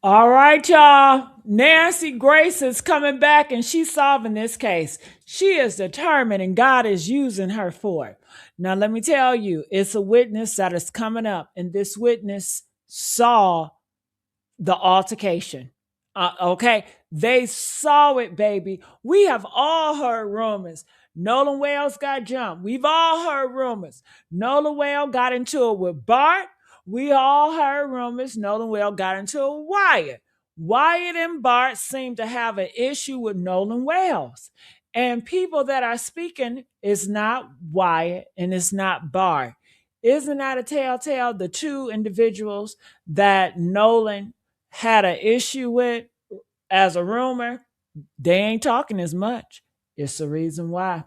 All right, y'all. Nancy Grace is coming back and she's solving this case. She is determined and God is using her for it. Now, let me tell you, it's a witness that is coming up, and this witness saw the altercation. Okay, they saw it, baby. We have all heard rumors. Nolan Wales got jumped. We've all heard rumors. Nolan Wales got into it with Bart. We all heard rumors. Nolan Wales got into it with Wyatt. Wyatt and Bart seem to have an issue with Nolan Wales. And people that are speaking is not Wyatt and it's not Bart. Isn't that a telltale? The two individuals that Nolan had an issue with as a rumor, they ain't talking as much. It's the reason why.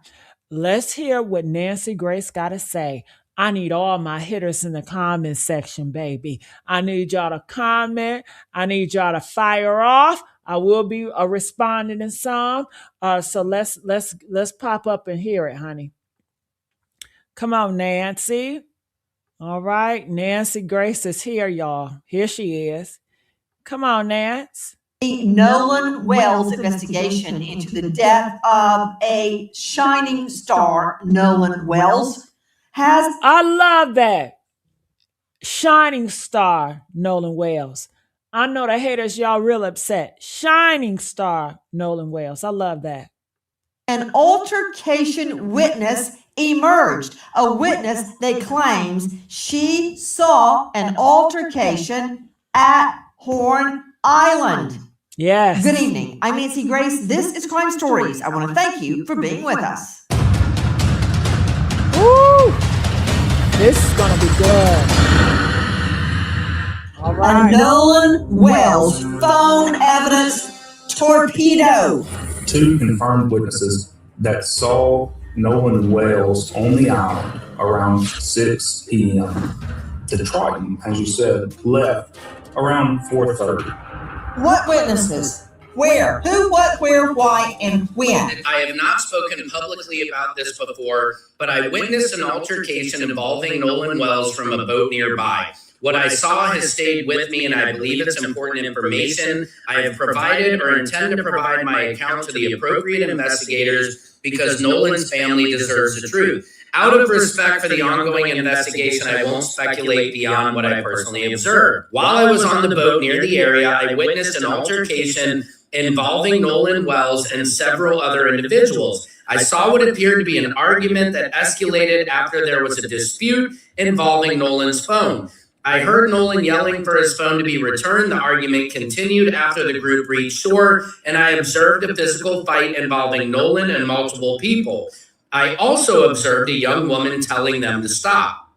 Let's hear what Nancy Grace got to say. I need all my hitters in the comment section, baby. I need y'all to comment. I need y'all to fire off. I will be responding in some. So let's pop up and hear it, honey. Come on, Nancy. All right, Nancy Grace is here, y'all. Here she is. Come on, Nance. The Nolan Wells investigation into the death of a shining star, Nolan Wells, has. I love that. Shining star, Nolan Wales. I know the haters, y'all real upset. Shining star, Nolan Wales. I love that. An altercation witness emerged. A witness that claims she saw an altercation at Horn Island. Yes. Good evening. I'm Nancy Grace. This is Crime Stories. I want to thank you for being with us. Woo! This is going to be good. All right. A Nolan Wells phone evidence torpedo. Two confirmed witnesses that saw Nolan Wells on the island around 6 p.m. The Triton, as you said, left around 4:30. What witnesses? Where? Who, what, where, why, and when? I have not spoken publicly about this before, but I witnessed an altercation involving Nolan Wells from a boat nearby. What I saw has stayed with me, and I believe it's important information. I have provided or intend to provide my account to the appropriate investigators because Nolan's family deserves the truth. Out of respect for the ongoing investigation, I won't speculate beyond what I personally observed. While I was on the boat near the area, I witnessed an altercation involving Nolan Wells and several other individuals. I saw what appeared to be an argument that escalated after there was a dispute involving Nolan's phone. I heard Nolan yelling for his phone to be returned. The argument continued after the group reached shore, and I observed a physical fight involving Nolan and multiple people. I also observed a young woman telling them to stop.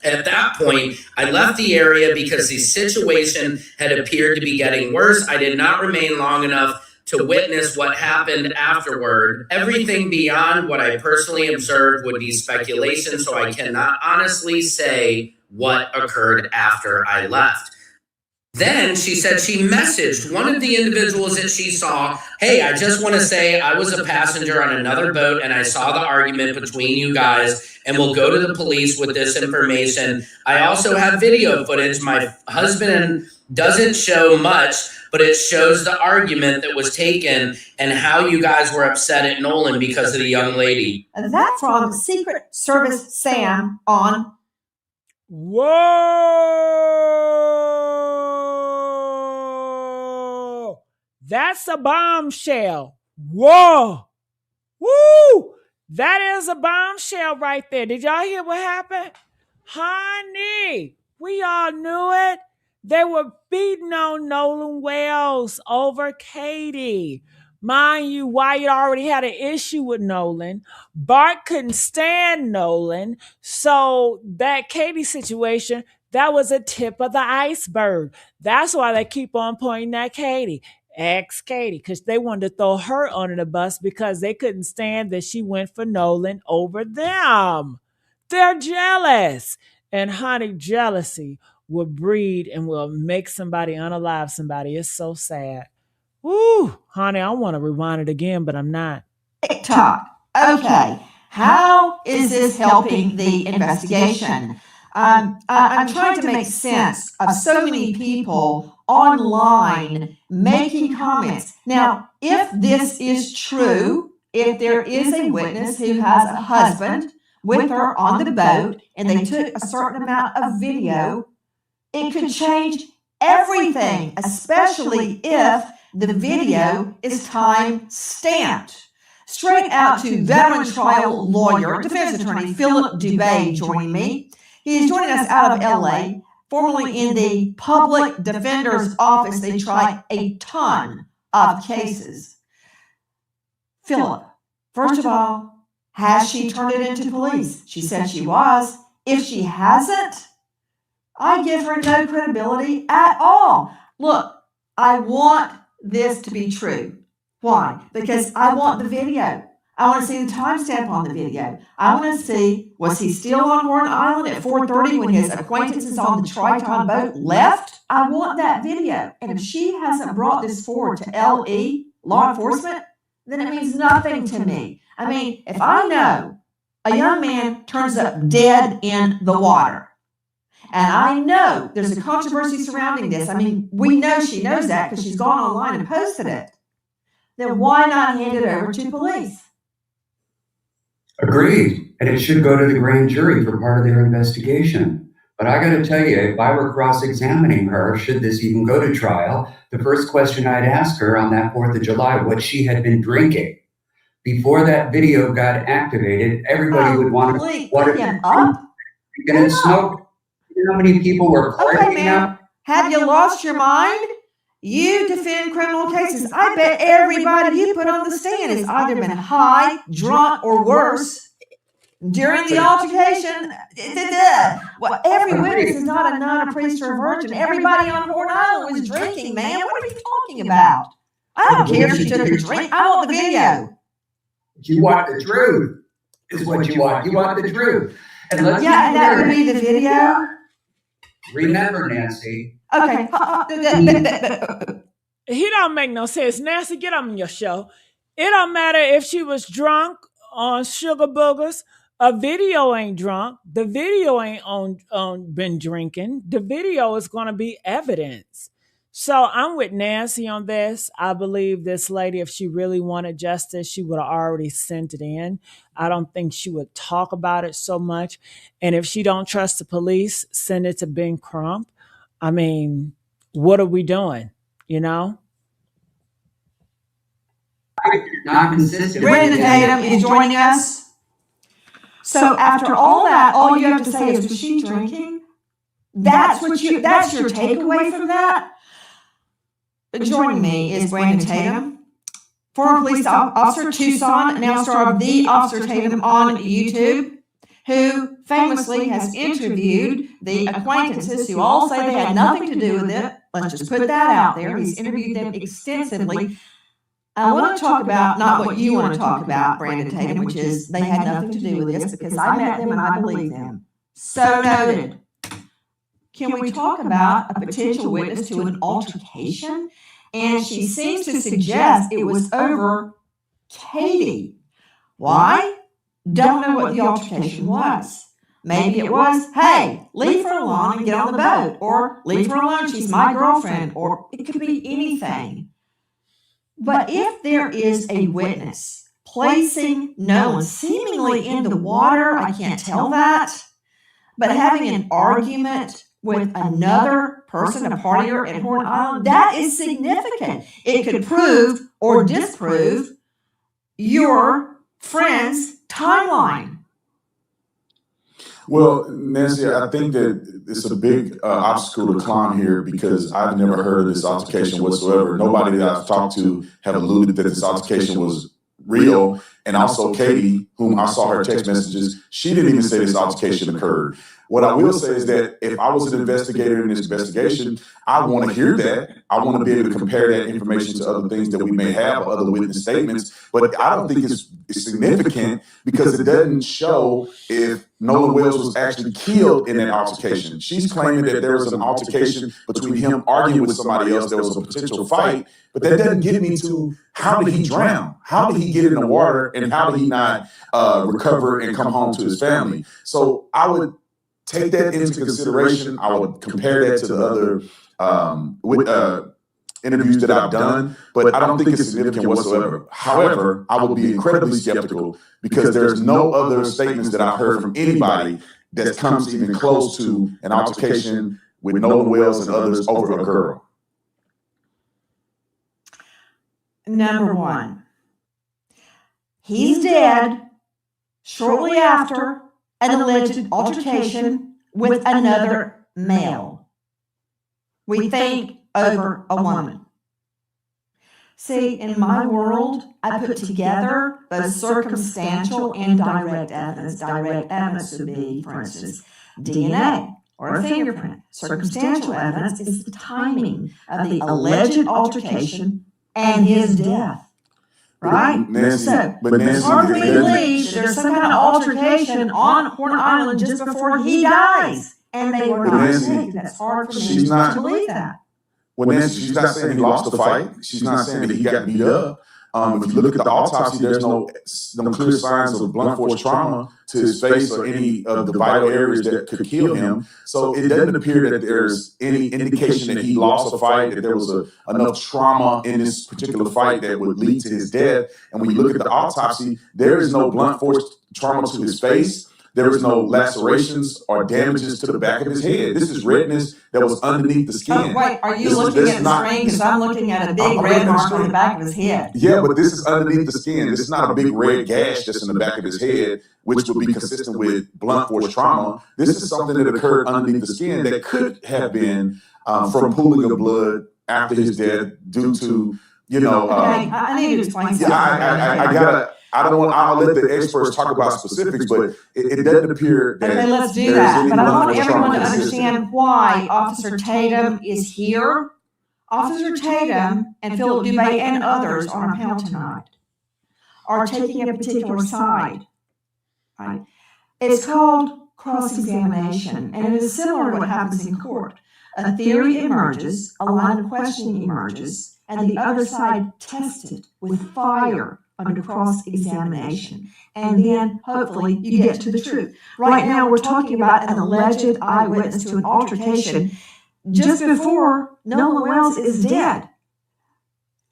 At that point, I left the area because the situation had appeared to be getting worse. I did not remain long enough to witness what happened afterward. Everything beyond what I personally observed would be speculation, so I cannot honestly say what occurred after I left. Then she said she messaged one of the individuals that she saw, hey, I just want to say I was a passenger on another boat and I saw the argument between you guys and we'll go to the police with this information. I also have video footage. My husband doesn't show much, but it shows the argument that was taken and how you guys were upset at Nolan because of the young lady. That's from Secret Service Sam on. Whoa! That's a bombshell. Whoa! Woo! That is a bombshell right there. Did y'all hear what happened? Honey, we all knew it. They were beating on Nolan Wells over Katie. Mind you, Wyatt already had an issue with Nolan. Bart couldn't stand Nolan. So that Katie situation, that was a tip of the iceberg. That's why they keep on pointing at Katie. Ex-Katie, because they wanted to throw her under the bus because they couldn't stand that she went for Nolan over them. They're jealous. And honey, jealousy will breed and will make somebody unalive somebody. It's so sad. Woo, honey, I want to rewind it again, but I'm not. TikTok. Okay. How is this helping the investigation? I'm trying to make sense of so many people online making comments. Now, if this is true, if there is a witness who has a husband with her on the boat and they took a certain amount of video, it could change everything, especially if the video is time stamped. Straight out to veteran trial lawyer, defense attorney Philip Dubay joining me. He's joining us out of LA. Formerly in the public defender's office, they try a ton of cases. Philip, first of all, has she turned it into police? She said she was. If she hasn't, I give her no credibility at all. Look, I want this to be true. Why? Because I want the video. I want to see the timestamp on the video. I want to see, was he still on Horn Island at 4:30 when his acquaintances on the Triton boat left? I want that video. And if she hasn't brought this forward to LE, law enforcement, then it means nothing to me. I mean, if I know a young man turns up dead in the water, and I know there's a controversy surrounding this, I mean, we know she knows that because she's gone online and posted it, then why not hand it over to police? Agreed. And it should go to the grand jury for part of their investigation. But I got to tell you, if I were cross-examining her, should this even go to trial, the first question I'd ask her on that 4th of July, what she had been drinking. Before that video got activated, everybody would want to put him up. And smoke. You know how many people were partying ma'am. Have you lost your mind? You defend criminal cases. I bet everybody you put on the stand has either been high, drunk, or worse during the altercation. Well, every witness is not a nun, a priest, or a virgin. Everybody on Horn Island was drinking, man. What are you talking about? I don't care if she took a drink. I want the video. You want the truth, is what you want. You want the truth. And let's and that would be the video. Remember, Nancy. Okay. He don't make no sense. Nancy, get on your show. It don't matter if she was drunk on sugar boogers. A video ain't drunk. The video ain't on been drinking. The video is going to be evidence. So I'm with Nancy on this. I believe this lady, if she really wanted justice, she would have already sent it in. I don't think she would talk about it so much. And if she don't trust the police, send it to Ben Crump. I mean, what are we doing? You know? Not consistent. Brandon Tatum is joining us. So after all that, all you have to say is, was she drinking? That's your takeaway from that? Joining me is Brandon Tatum, former police officer, Tucson, now star of The Officer Tatum on YouTube, who famously has interviewed the acquaintances who all say they had nothing to do with it. Let's just put that out there. He's interviewed them extensively. I want to talk about not what you want to talk about, Brandon Tatum, which is they had nothing to do with this, because I met them and I believe them. So noted. Can we talk about a potential witness to an altercation? And she seems to suggest it was over Katie. Why? Don't know what the altercation was. Maybe it was, hey, leave her alone and get on the boat. Or leave her alone, she's my girlfriend. Or it could be anything. But if there is a witness placing Nolan seemingly in the water, I can't tell that, but having an argument with another person, a partier at Horn Island, that is significant. It could prove or disprove your friend's timeline. Well, Nancy, I think that it's a big obstacle to climb here, because I've never heard of this altercation whatsoever. Nobody that I've talked to have alluded that this altercation was real. And also Katie, whom I saw her text messages, she didn't even say this altercation occurred. What I will say is that if I was an investigator in this investigation, I want to hear that. I want to be able to compare that information to other things that we may have, or other witness statements. But I don't think it's significant, because it doesn't show if Nolan Wells was actually killed in that altercation. She's claiming that there was an altercation between him arguing with somebody else. There was a potential fight, but that doesn't get me to how did he drown? How did he get in the water? And how did he not recover and come home to his family? So I would take that into consideration. I would compare that to the other with interviews that I've done, but I don't think it's significant whatsoever. However, I will be incredibly skeptical because there's no other statements that I've heard from anybody that comes even close to an altercation with Nolan Wells and others over a girl. Number one, he's dead shortly after an alleged altercation with another male. We think over a woman. See, in my world, I put together both circumstantial and direct evidence. Direct evidence would be, for instance, DNA or a fingerprint. Circumstantial evidence is the timing of the alleged altercation and his death. Right? Nancy, So, but Nancy, hard for me to believe there's some kind of altercation on Horn Island just before he dies. And they were not sick. That's hard for me to believe that. Well, Nancy, she's not saying he lost the fight. She's not saying that he got beat up. If you look at the autopsy, there's no clear signs of blunt force trauma to his face or any of the vital areas that could kill him. So it doesn't appear that there's any indication that he lost a fight, that there was enough trauma in this particular fight that would lead to his death. And when you look at the autopsy, there is no blunt force trauma to his face. There was no lacerations or damages to the back of his head. This is redness that was underneath the skin. Oh, wait, are you looking at the screen? Because I'm looking at a big red mark on the back of his head. Yeah, but this is underneath the skin. This is not a big red gash just in the back of his head, which would be consistent with blunt force trauma. This is something that occurred underneath the skin that could have been from pooling of blood after his death due to, Okay, I need to explain something. I'll let the experts talk about specifics, but it doesn't appear that. Okay, let's do that. But I want everyone to understand why Officer Tatum is here. Officer Tatum and Philip Dubé and others on our panel tonight are taking a particular side. Right? It's called cross-examination, and it is similar to what happens in court. A theory emerges, a line of questioning emerges, and the other side tests it with fire under cross-examination. And then, hopefully, you get to the truth. Right now, we're talking about an alleged eyewitness to an altercation just before Nolan Wells is dead.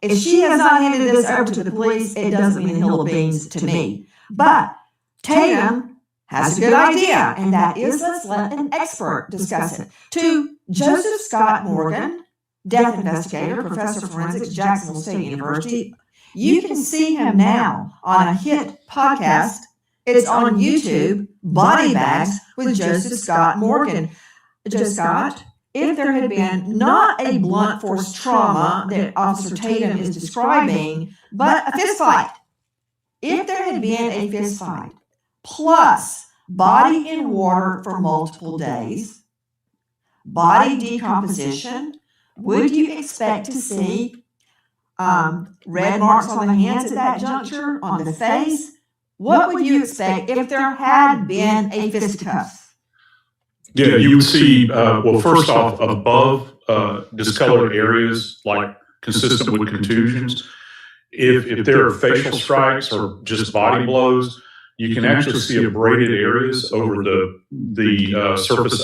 If she has not handed this over to the police, it doesn't mean a hill of beans to me. But Tatum has a good idea, and that is, let's let an expert discuss it. To Joseph Scott Morgan, death investigator, professor of forensics, Jacksonville State University. You can see him now on a hit podcast. It's on YouTube, Body Bags with Joseph Scott Morgan. Joe Scott, if there had been not a blunt force trauma that Officer Tatum is describing, but a fist fight, if there had been a fist fight, plus body in water for multiple days, body decomposition, would you expect to see red marks on the hands at that juncture, on the face? What would you expect if there had been a fisticuff? Yeah, you would see, well, first off, above discolored areas, like consistent with contusions. If there are facial strikes or just body blows, you can actually see abraded areas over the surface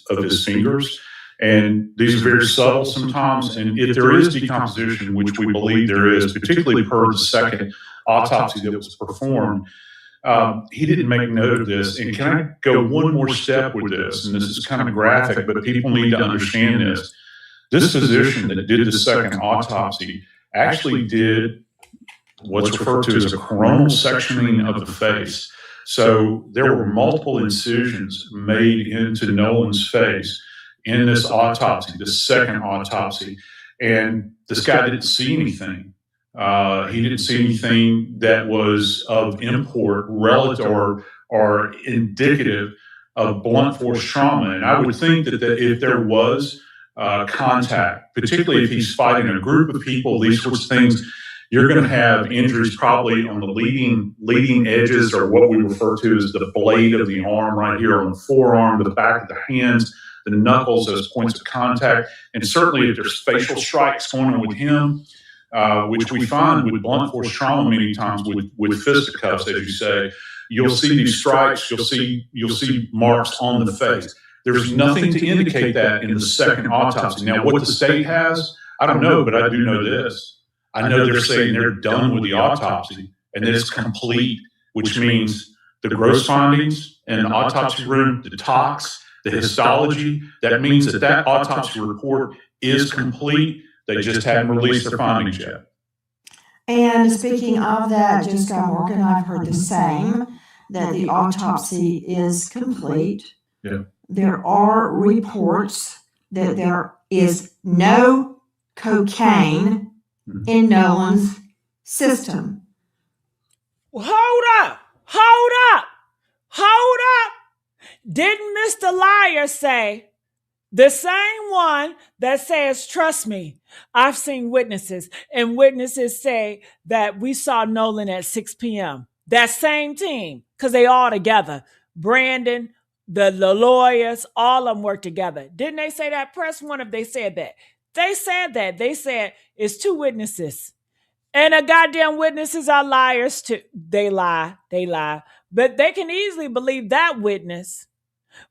of his fingers. And these are very subtle sometimes. And if there is decomposition, which we believe there is, particularly per the second autopsy that was performed, he didn't make note of this. And can I go one more step with this? And this is kind of graphic, but people need to understand this. This physician that did the second autopsy actually did what's referred to as a coronal sectioning of the face. So there were multiple incisions made into Nolan's face in this autopsy, the second autopsy. And this guy didn't see anything. He didn't see anything that was of import, relative or indicative of blunt force trauma. And I would think that if there was contact, particularly if he's fighting a group of people, these sorts of things, you're going to have injuries probably on the leading edges, or what we refer to as the blade of the arm right here on the forearm, the back of the hands, the knuckles as points of contact. And certainly if there's facial strikes going on with him, which we find with blunt force trauma many times with fisticuffs, as you say, you'll see these strikes, you'll see marks on the face. There's nothing to indicate that in the second autopsy. Now, what the state has, I don't know, but I do know this. I know they're saying they're done with the autopsy and that it's complete, which means the gross findings in the autopsy room, the tox, the histology, that means that that autopsy report is complete. They just haven't released their findings yet. And speaking of that, Jessica Morgan, I've heard the same, that the autopsy is complete. Yeah. There are reports that there is no cocaine in Nolan's system. Hold up. Hold up. Hold up. Didn't Mr. Liar say, the same one that says, trust me, I've seen witnesses, and witnesses say that we saw Nolan at 6 p.m. That same team, because they all together. Brandon, the lawyers, all of them work together. Didn't they say that? Press one if they said that. They said that. They said it's two witnesses. And the goddamn witnesses are liars too. They lie. They lie. But they can easily believe that witness.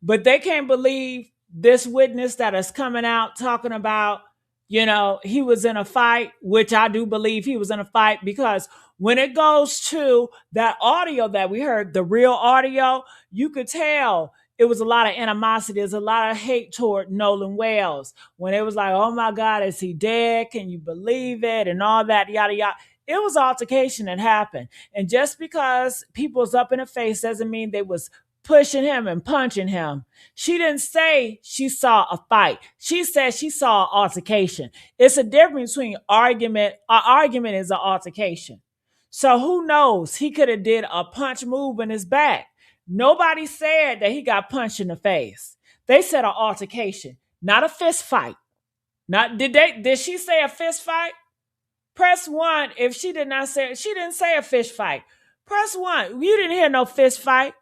But they can't believe this witness that is coming out talking about, he was in a fight, which I do believe he was in a fight, because when it goes to that audio that we heard, the real audio, you could tell it was a lot of animosity. There's a lot of hate toward Nolan Wells. When it was like, oh my God, is he dead? Can you believe it? And all that, yada, yada. It was altercation that happened. And just because people's up in the face doesn't mean they was pushing him and punching him. She didn't say she saw a fight. She said she saw an altercation. It's a difference between argument. An argument is an altercation. So who knows? He could have did a punch move in his back. Nobody said that he got punched in the face. They said an altercation, not a fist fight. Did she say a fist fight? Press one if she did not say, she didn't say a fist fight. Press one. You didn't hear no fist fight.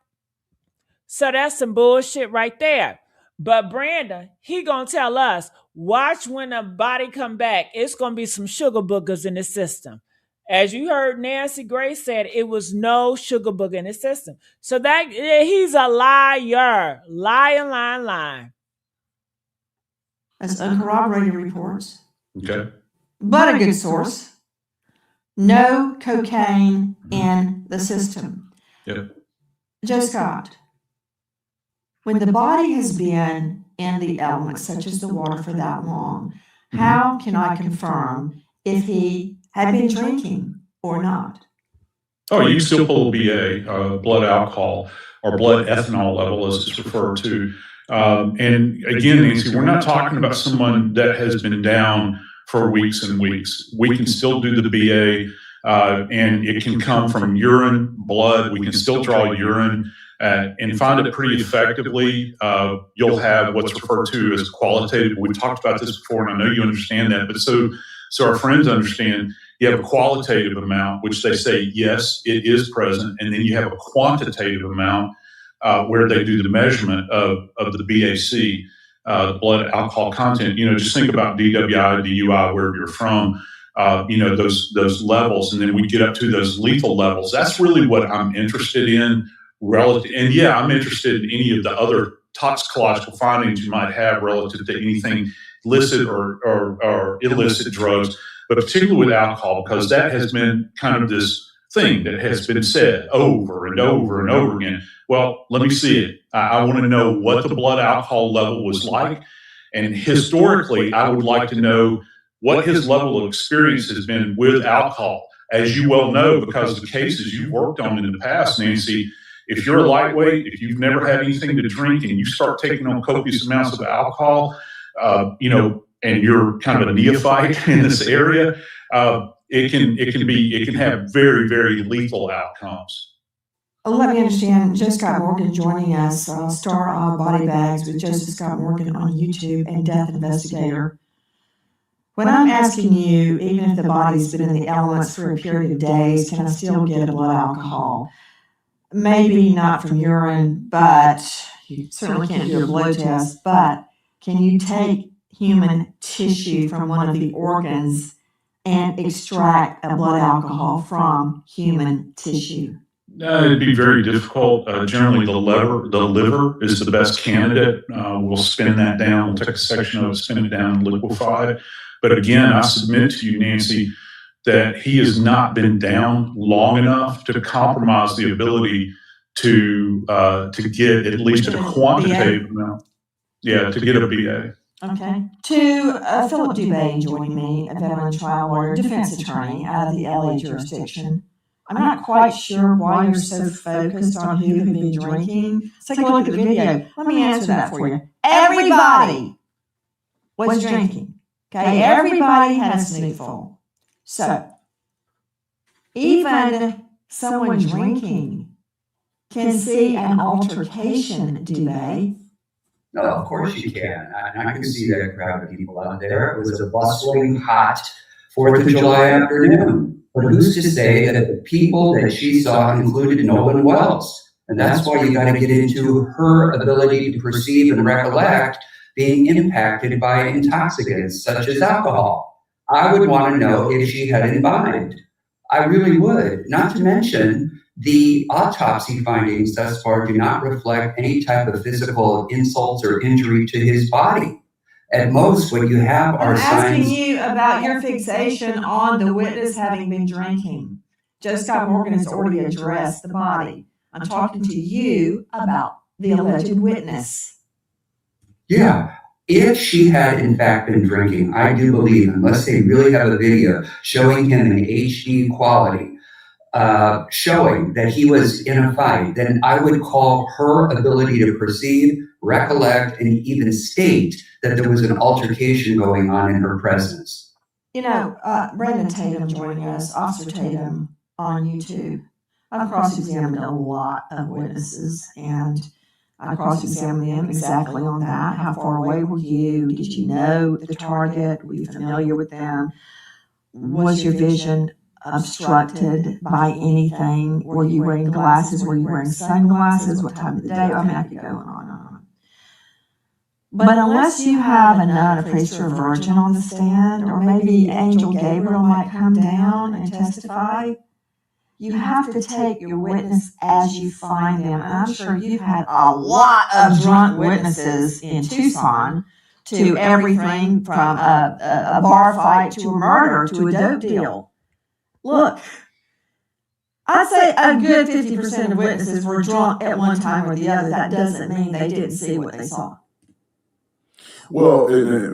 So that's some bullshit right there. But Brandon, he gonna tell us, watch when the body come back. It's gonna be some sugar boogers in the system. As you heard Nancy Grace said, it was no sugar booger in the system. So that he's a liar. Lying. That's uncorroborated reports. Okay. But a good source. No cocaine in the system. Yep. Joe Scott, when the body has been in the elements, such as the water, for that long, how can I confirm if he had been drinking or not? Oh, you can still pull a BA, blood alcohol, or blood ethanol level, as it's referred to. And again, Nancy, we're not talking about someone that has been down for weeks and weeks. We can still do the BA, and it can come from urine, blood. We can still draw urine and find it pretty effectively. You'll have what's referred to as qualitative. We've talked about this before, and I know you understand that, but so our friends understand. You have a qualitative amount, which they say, yes, it is present. And then you have a quantitative amount where they do the measurement of the BAC, the blood alcohol content. Just think about DWI, DUI, wherever you're from, those levels. And then we get up to those lethal levels. That's really what I'm interested in relative. And yeah, I'm interested in any of the other toxicological findings you might have relative to anything illicit or illicit drugs. But particularly with alcohol, because that has been kind of this thing that has been said over and over and over again. Well, let me see it. I want to know what the blood alcohol level was like. And historically, I would like to know what his level of experience has been with alcohol. As you well know, because of the cases you've worked on in the past, Nancy, if you're a lightweight, if you've never had anything to drink and you start taking on copious amounts of alcohol, and you're kind of a neophyte in this area, it can have very, very lethal outcomes. Let me understand. Joe Scott Morgan joining us, star of Body Bags with Joseph Scott Morgan on YouTube and Death Investigator. When I'm asking you, even if the body's been in the elements for a period of days, can I still get a blood alcohol? Maybe not from urine, but you certainly can't do a blood test, but can you take human tissue from one of the organs and extract a blood alcohol from human tissue? It'd be very difficult. Generally, the liver is the best candidate. We'll spin that down. We'll take a section of it, spin it down, and liquefy it. But again, I submit to you, Nancy, that he has not been down long enough to compromise the ability to get at least a quantitative amount. Yeah, to get a BA. Okay. To Philip Dubé joining me, a veteran trial lawyer, defense attorney out of the LA jurisdiction. I'm not quite sure why you're so focused on who had been drinking. Let's take a look at the video. Let me answer that for you. Everybody was drinking. Okay, everybody had a snootful. So, even someone drinking can see an altercation, do they? No, of course you can. I can see that crowd of people out there. It was a bustling, hot 4th of July afternoon. But who's to say that the people that she saw included Nolan Wells? And that's why you got to get into her ability to perceive and recollect being impacted by intoxicants such as alcohol. I would want to know if she had imbibed. I really would. Not to mention, the autopsy findings thus far do not reflect any type of physical insults or injury to his body. At most, what you have are signs. I'm asking you about your fixation on the witness having been drinking. Joe Scott Morgan has already addressed the body. I'm talking to you about the alleged witness. Yeah. If she had in fact been drinking, I do believe, unless they really have a video showing him in HD quality, showing that he was in a fight, then I would call her ability to perceive, recollect, and even state that there was an altercation going on in her presence. You know, Brandon Tatum joining us, Officer Tatum on YouTube. I've cross-examined a lot of witnesses, and I cross-examined them exactly on that. How far away were you? Did you know the target? Were you familiar with them? Was your vision obstructed by anything? Were you wearing glasses? Were you wearing sunglasses? What time of the day? I mean, I could go on and on. But unless you have a nun, a priest, or a virgin on the stand, or maybe Angel Gabriel might come down and testify, you have to take your witness as you find them. And I'm sure you've had a lot of drunk witnesses in Tucson to everything from a bar fight to a murder to a dope deal. Look, I'd say a good 50% of witnesses were drunk at one time or the other. That doesn't mean they didn't see what they saw. Well,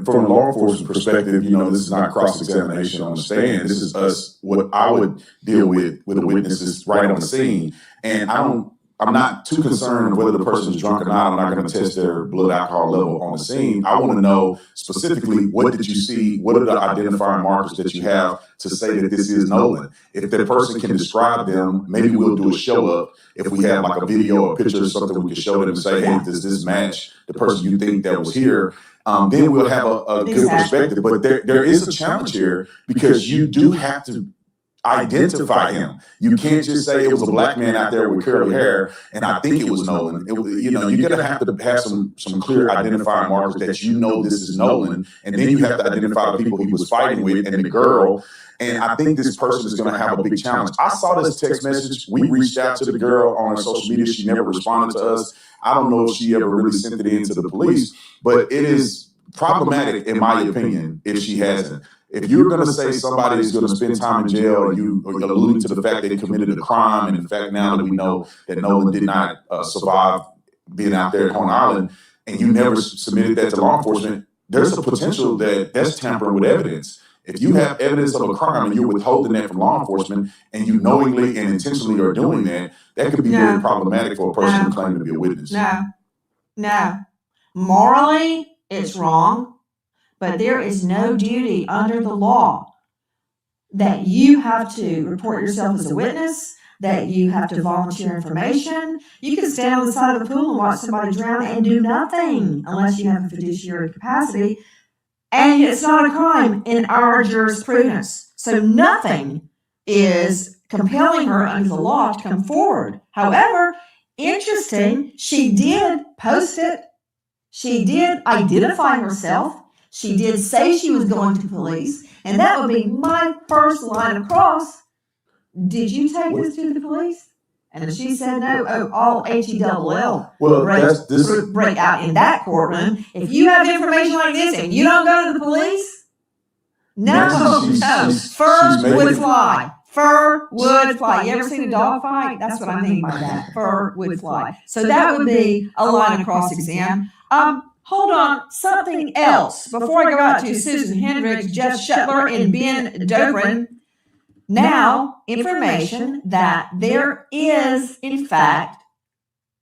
from a law enforcement perspective, this is not cross-examination on the stand. This is us, what I would deal with a witness is right on the scene. And I'm not too concerned whether the person is drunk or not. I'm not going to test their blood alcohol level on the scene. I want to know specifically, what did you see? What are the identifying markers that you have to say that this is Nolan? If that person can describe them, maybe we'll do a show up. If we have like a video or a picture or something, we can show them and say, hey, does this match the person you think that was here? Then we'll have a good perspective. But there is a challenge here, because you do have to identify him. You can't just say it was a black man out there with curly hair and I think it was Nolan. You're going to have some clear identifying markers that this is Nolan. And then you have to identify the people he was fighting with and the girl. And I think this person is going to have a big challenge. I saw this text message. We reached out to the girl on social media. She never responded to us. I don't know if she ever really sent it in to the police, but it is problematic, in my opinion, if she hasn't. If you're going to say somebody is going to spend time in jail, and you are alluding to the fact they committed a crime, and in fact now that we know that Nolan did not survive being out there at Coney Island, and you never submitted that to law enforcement, there's a potential that that's tampering with evidence. If you have evidence of a crime and you're withholding that from law enforcement, and you knowingly and intentionally are doing that, that could be very problematic for a person claiming to be a witness. No. Morally, it's wrong, but there is no duty under the law that you have to report yourself as a witness, that you have to volunteer information. You can stand on the side of the pool and watch somebody drown and do nothing unless you have a fiduciary capacity. And it's not a crime in our jurisprudence. So nothing is compelling her under the law to come forward. However, interesting, she did post it. She did identify herself. She did say she was going to police. And that would be my first line of cross. Did you take this to the police? And she said no. Oh, all H-E-double-L Well, break out in that courtroom. If you have information like this and you don't go to the police, fur would fly. Fur would fly. You ever seen a dog fight? That's what I mean by that. Fur would fly. So that would be a line of cross-exam. Hold on, something else. Before I go out to Susan Hendricks, Jeff Shetler, and Ben Dobrin, now information that there is, in fact,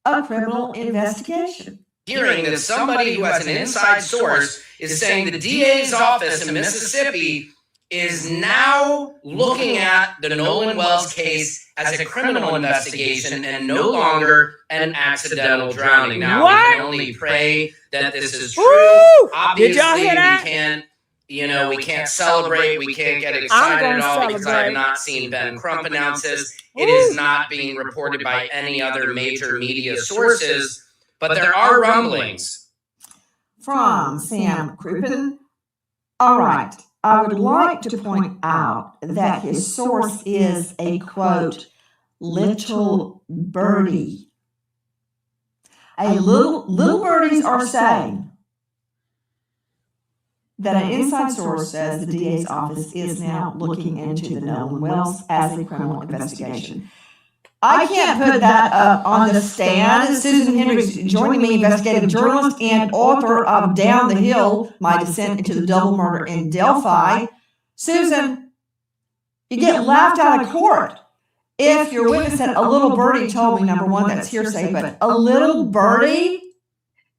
a criminal investigation. Hearing that somebody who has an inside source is saying the DA's office in Mississippi is now looking at the Nolan Wells case as a criminal investigation and no longer an accidental drowning. Now, we can only pray that this is true. Woo! Obviously, Did y'all hear that? we can't celebrate. We can't get excited at all because I have not seen Ben Crump announce this. It is not being reported by any other major media sources, but there are rumblings. From Sam Crouppen. All right. I would like to point out that his source is a, quote, little birdie. Little birdies are saying that an inside source says the DA's office is now looking into the Nolan Wells as a criminal investigation. I can't put that up on the stand. Susan Hendricks joining me, investigative journalist and author of Down the Hill, My Descent into the Double Murder in Delphi. Susan, you get laughed out of court if your witness said, a little birdie told me, number one, that's hearsay, but a little birdie?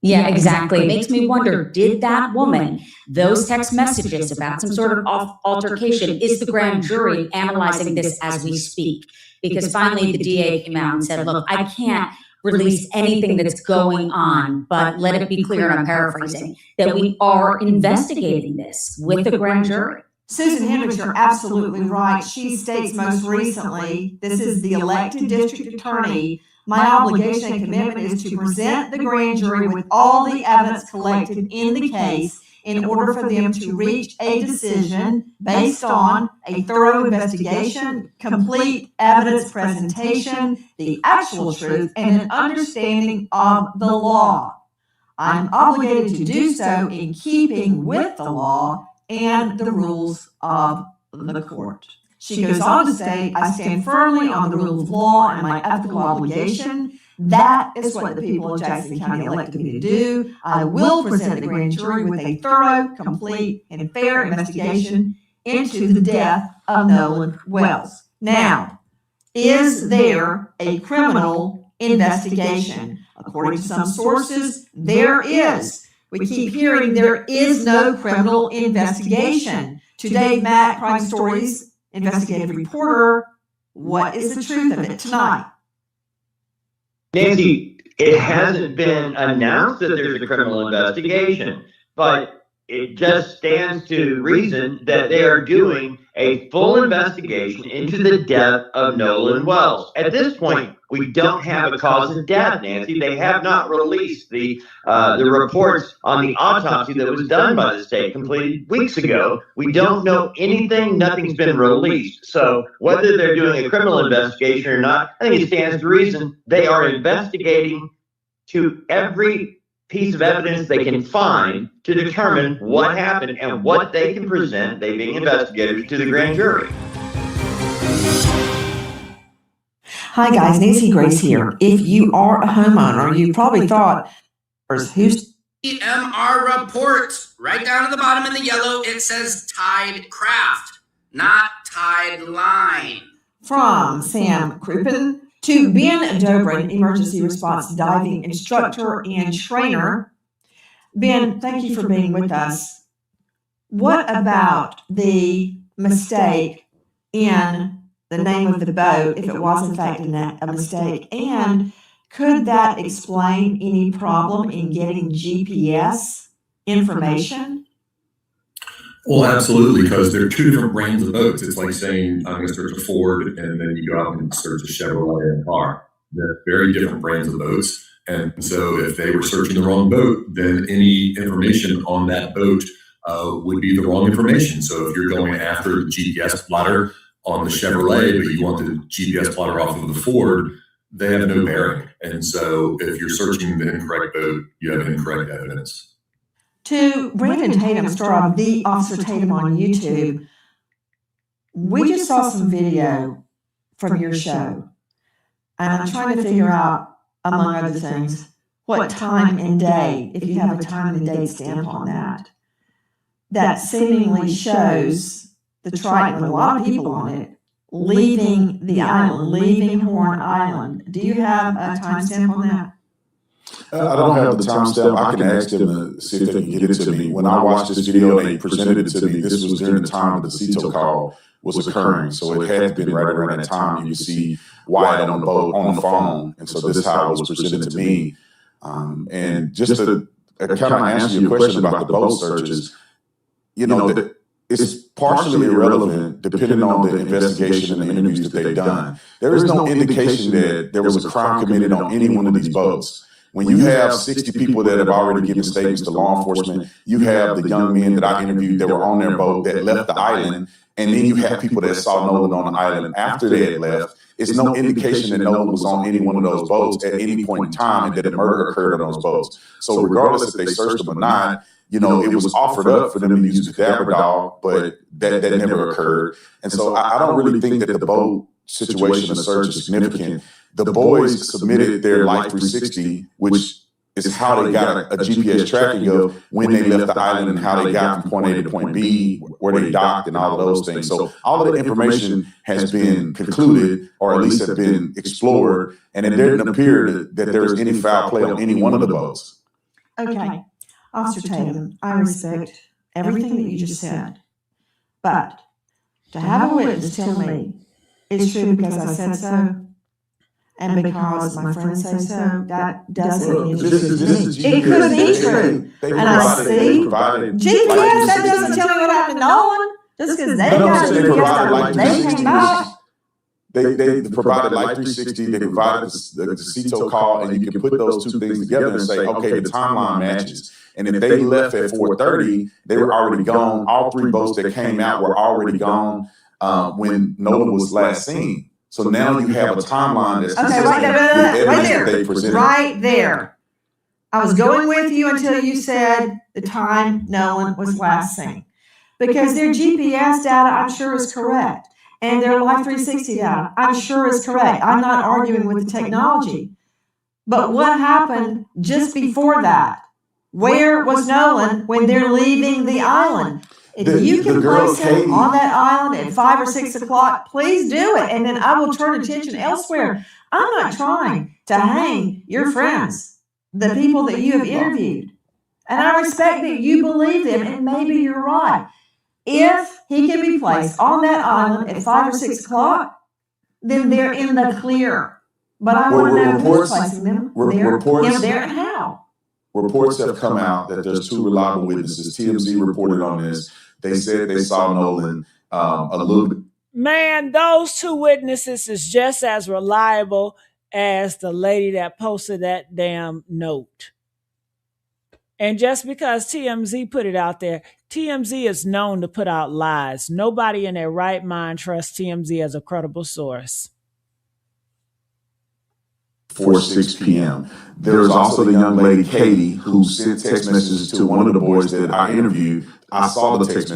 Yeah, exactly. It makes me wonder, did that woman, those text messages about some sort of altercation, is the grand jury analyzing this as we speak? Because finally the DA came out and said, look, I can't release anything that's going on, but let it be clear, and I'm paraphrasing, that we are investigating this with the grand jury. Susan Hendricks, you're absolutely right. She states most recently, this is the elected district attorney, my obligation and commitment is to present the grand jury with all the evidence collected in the case in order for them to reach a decision based on a thorough investigation, complete evidence presentation, the actual truth, and an understanding of the law. I'm obligated to do so in keeping with the law and the rules of the court. She goes on to say, I stand firmly on the rule of law and my ethical obligation. That is what the people of Jackson County elected me to do. I will present the grand jury with a thorough, complete, and fair investigation into the death of Nolan Wells. Now, is there a criminal investigation? According to some sources, there is. We keep hearing there is no criminal investigation. To Dave Mack, Crime Stories investigative reporter, what is the truth of it tonight? Nancy, it hasn't been announced that there's a criminal investigation, but it just stands to reason that they are doing a full investigation into the death of Nolan Wells. At this point, we don't have a cause of death, Nancy. They have not released the reports on the autopsy that was done by the state, completed weeks ago. We don't know anything. Nothing's been released. So whether they're doing a criminal investigation or not, I think it stands to reason they are investigating to every piece of evidence they can find to determine what happened and what they can present, they being investigators, to the grand jury. Hi guys, Nancy Grace here. If you are a homeowner, you probably thought, who's EMR report. Right down at the bottom in the yellow, it says Tide Craft, not Tide Line. From Sam Crouppen to Ben Dobrin, emergency response diving instructor and trainer. Ben, thank you for being with us. What about the mistake in the name of the boat, if it was in fact a mistake? And could that explain any problem in getting GPS information? Well, absolutely, because there are two different brands of boats. It's like saying, I'm going to search a Ford, and then you go out and search a Chevrolet and a car. They're very different brands of boats. And so if they were searching the wrong boat, then any information on that boat would be the wrong information. So if you're going after the GPS plotter on the Chevrolet, but you want the GPS plotter off of the Ford, they have no bearing. And so if you're searching the incorrect boat, you have incorrect evidence. To Brandon Tatum, star of The Officer Tatum on YouTube, we just saw some video from your show, and I'm trying to figure out, among other things, what time and day, if you have a time and date stamp on that, that seemingly shows the Triton with a lot of people on it leaving the island, leaving Horn Island. Do you have a time stamp on that? I don't have the timestamp. I can ask them to see if they can get it to me. When I watched this video and they presented it to me, this was during the time the CETO call was occurring. So it had been right around that time. You could see Wyatt on the boat, on the phone. And so this is how it was presented to me. And just to kind of answer your question about the boat searches, it's partially irrelevant depending on the investigation and the interviews that they've done. There is no indication that there was a crime committed on any one of these boats. When you have 60 people that have already given statements to law enforcement, you have the young men that I interviewed that were on their boat that left the island, and then you have people that saw Nolan on the island after they had left. It's no indication that Nolan was on any one of those boats at any point in time and that a murder occurred on those boats. So regardless if they searched them or not, it was offered up for them to use the cadaver dog, but that never occurred. And so I don't really think that the boat situation of search is significant. The boys submitted their Life 360, which is how they got a GPS tracking of when they left the island and how they got from point A to point B, where they docked and all of those things. So all of the information has been concluded, or at least have been explored, and it didn't appear that there was any foul play on any one of the boats. Okay. Officer Tatum, I respect everything that you just said, but to have a witness tell me it's true because I said so, and because my friends say so, that doesn't mean it could be true. And I see GPS, that doesn't tell me what happened to Nolan. Just because they got a GPS, they came back. They provided Life 360, they provided the CETO call, and you can put those two things together and say, okay, the timeline matches. And if they left at 4:30, they were already gone. All three boats that came out were already gone when Nolan was last seen. So now you have a timeline that's right there. I was going with you until you said the time Nolan was last seen. Because their GPS data, I'm sure, is correct. And their Life 360 data, I'm sure, is correct. I'm not arguing with the technology. But what happened just before that? Where was Nolan when they're leaving the island? If you can place him on that island at 5 or 6 o'clock, please do it. And then I will turn attention elsewhere. I'm not trying to hang your friends, the people that you have interviewed. And I respect that you believe them, and maybe you're right. If he can be placed on that island at 5 or 6 o'clock, then they're in the clear. But I want to know who's placing them there and how. Reports have come out that there's two reliable witnesses. TMZ reported on this. They said they saw Nolan a little bit. Man, those two witnesses is just as reliable as the lady that posted that damn note. And just because TMZ put it out there, TMZ is known to put out lies. Nobody in their right mind trusts TMZ as a credible source. 6 p.m. There was also the young lady, Katie, who sent text messages to one of the boys that I interviewed. I saw the text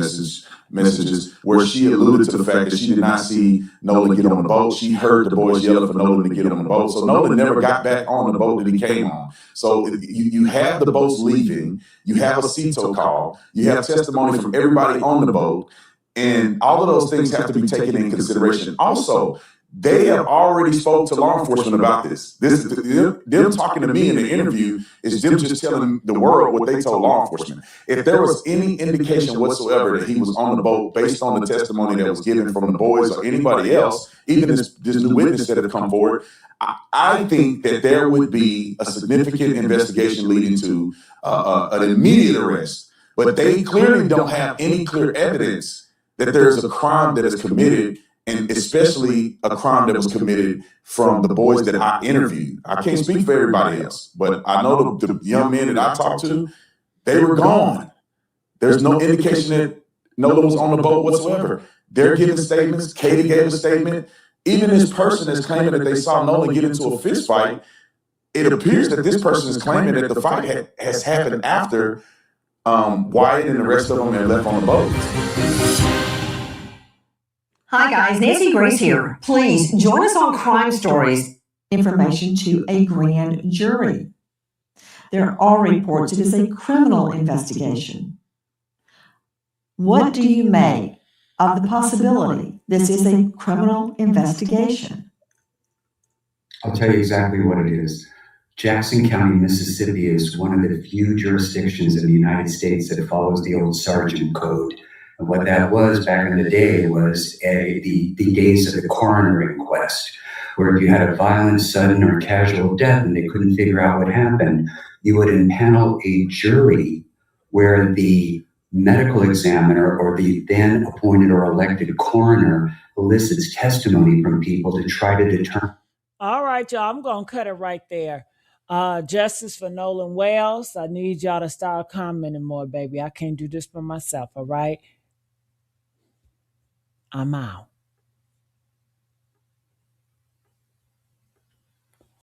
messages where she alluded to the fact that she did not see Nolan get on the boat. She heard the boys yelling for Nolan to get on the boat. So Nolan never got back on the boat that he came on. So you have the boats leaving. You have a CETO call. You have testimony from everybody on the boat. And all of those things have to be taken in consideration. Also, they have already spoke to law enforcement about this. Them talking to me in the interview is them just telling the world what they told law enforcement. If there was any indication whatsoever that he was on the boat based on the testimony that was given from the boys or anybody else, even this new witness that have come forward, I think that there would be a significant investigation leading to an immediate arrest. But they clearly don't have any clear evidence that there's a crime that is committed, and especially a crime that was committed from the boys that I interviewed. I can't speak for everybody else, but I know the young men that I talked to, they were gone. There's no indication that Nolan was on the boat whatsoever. They're giving statements. Katie gave a statement. even this person is claiming that they saw Nolan get into a fist fight. It appears that this person is claiming that the fight has happened after Wyatt and the rest of them had left on the boat. Hi guys, Nancy Grace here. Please join us on Crime Stories. Information to a grand jury. There are reports it is a criminal investigation. What do you make of the possibility this is a criminal investigation? I'll tell you exactly what it is. Jackson County, Mississippi is one of the few jurisdictions in the United States that follows the old Sergeant Code. And what that was back in the day was the days of the coroner inquest, where if you had a violent, sudden, or casual death and they couldn't figure out what happened, you would impanel a jury where the medical examiner or the then appointed or elected coroner elicits testimony from people to try to determine. All right, y'all, I'm going to cut it right there. Justice for Nolan Wells. I need y'all to start commenting more, baby. I can't do this for myself, all right? I'm out.